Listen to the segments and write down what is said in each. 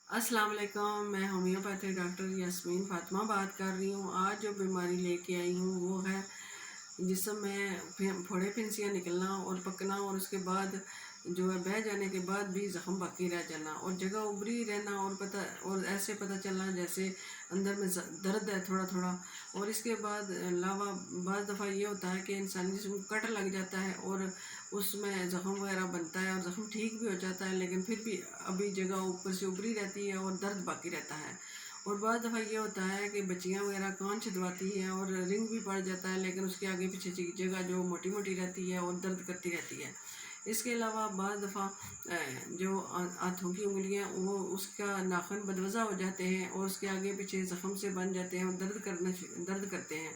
अस्सलाम वालेकुम। मैं होम्योपैथिक डॉक्टर यास्मीन फातिमा बात कर रही हूँ। आज जो बीमारी लेके आई हूँ वो है जिसम में फोड़े फिंसियाँ निकलना और पकना, और उसके बाद जो है बह जाने के बाद भी ज़ख्म बाकी रह जाना और जगह उभरी रहना, और ऐसे पता चलना जैसे अंदर में दर्द है थोड़ा थोड़ा। और इसके बाद अलावा बाज़ दफ़ा ये होता है कि इंसानी जिस्म को कट लग जाता है और उसमें ज़ख्म वगैरह बनता है और ज़ख्म ठीक भी हो जाता है, लेकिन फिर भी अभी जगह ऊपर से उभरी रहती है और दर्द बाकी रहता है। और बाद दफ़ा ये होता है कि बच्चियाँ वगैरह कान छिदवाती हैं और रिंग भी पड़ जाता है, लेकिन उसके आगे पीछे की जगह जो मोटी मोटी रहती है और दर्द करती रहती है। इसके अलावा बाद दफ़ा जो हाथों की उंगलियां वो उसका नाखून बदवज़ा हो जाते हैं और उसके आगे पीछे ज़ख्म से बन जाते हैं और दर्द करते हैं।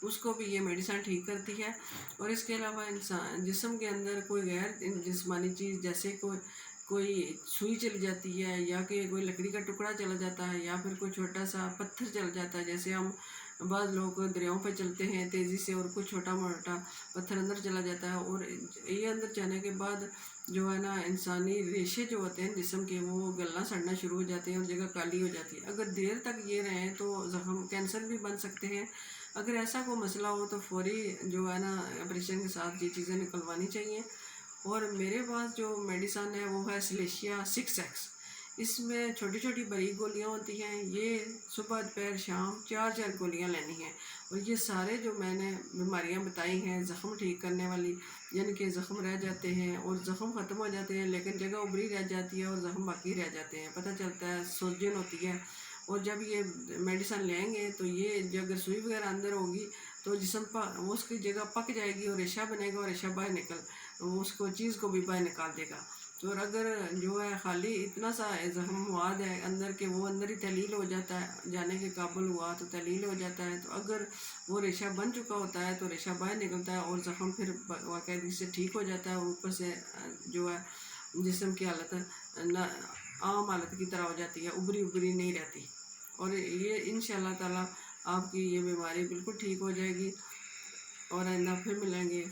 उसको भी ये मेडिसिन ठीक करती है। और इसके अलावा इंसान जिस्म के अंदर कोई गैर जिस्मानी चीज़ जैसे कोई सुई चली जाती है, या कि कोई लकड़ी का टुकड़ा चला जाता है, या फिर कोई छोटा सा पत्थर चल जाता है। जैसे हम बाद लोग दरियाओं पे चलते हैं तेज़ी से और कुछ छोटा मोटा पत्थर अंदर चला जाता है, और ये अंदर जाने के बाद जो है ना इंसानी रेशे जो होते हैं जिस्म के वो गलना सड़ना शुरू हो जाते हैं और जगह काली हो जाती है। अगर देर तक ये रहें तो ज़ख्म कैंसर भी बन सकते हैं। अगर ऐसा कोई मसला हो तो फौरी जो है ना ऑपरेशन के साथ ये चीज़ें निकलवानी चाहिए। और मेरे पास जो मेडिसन है वो है सिलेशिया 6X। इसमें छोटी छोटी बारीक गोलियां होती हैं। ये सुबह दोपहर शाम 4-4 गोलियां लेनी हैं। और ये सारे जो मैंने बीमारियां बताई हैं ज़ख्म ठीक करने वाली, यानी कि ज़ख्म रह जाते हैं और ज़ख्म ख़त्म हो जाते हैं लेकिन जगह उभरी रह जाती है और ज़ख्म बाकी रह जाते हैं, पता चलता है सूजन होती है। और जब ये मेडिसिन लेंगे तो ये जो अगर सुई वगैरह अंदर होगी तो वो उसकी जगह पक जाएगी और रेशा बनेगा और रेशा बाहर वो उसको चीज़ को भी बाहर निकाल देगा। तो और अगर जो है खाली इतना सा ज़ख्म मवाद है अंदर के वो अंदर ही तहलील हो जाता है, जाने के काबुल हुआ तो तहलील हो जाता है। तो अगर वो रेशा बन चुका होता है तो रेशा बाहर निकलता है और ज़ख्म फिर बाकायदगी से ठीक हो जाता है। ऊपर से जो है जिस्म की हालत न आम हालत की तरह हो जाती है, उभरी उभरी नहीं रहती। और ये इंशाल्लाह ताला आपकी ये बीमारी बिल्कुल ठीक हो जाएगी। और आइंदा फिर मिलेंगे।